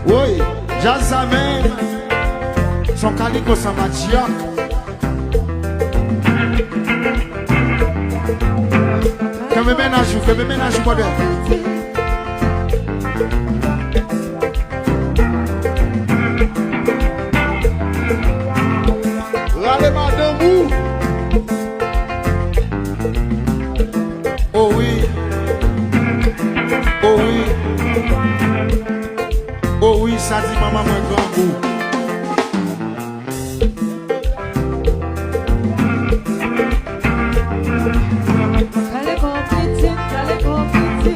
Oui, Jazz même son calico sans matia. Que me ménage pas de. Allez, madame, où? Oh oui, oh oui, oh oui, ça dit maman, mon grand goût.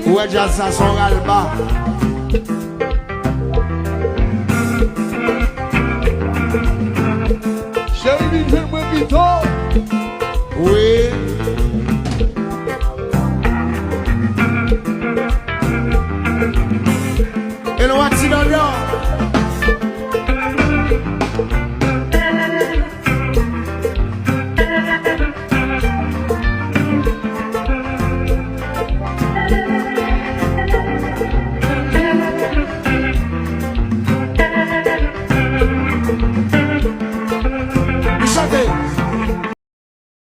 Ouais, Jazz, ça son alba.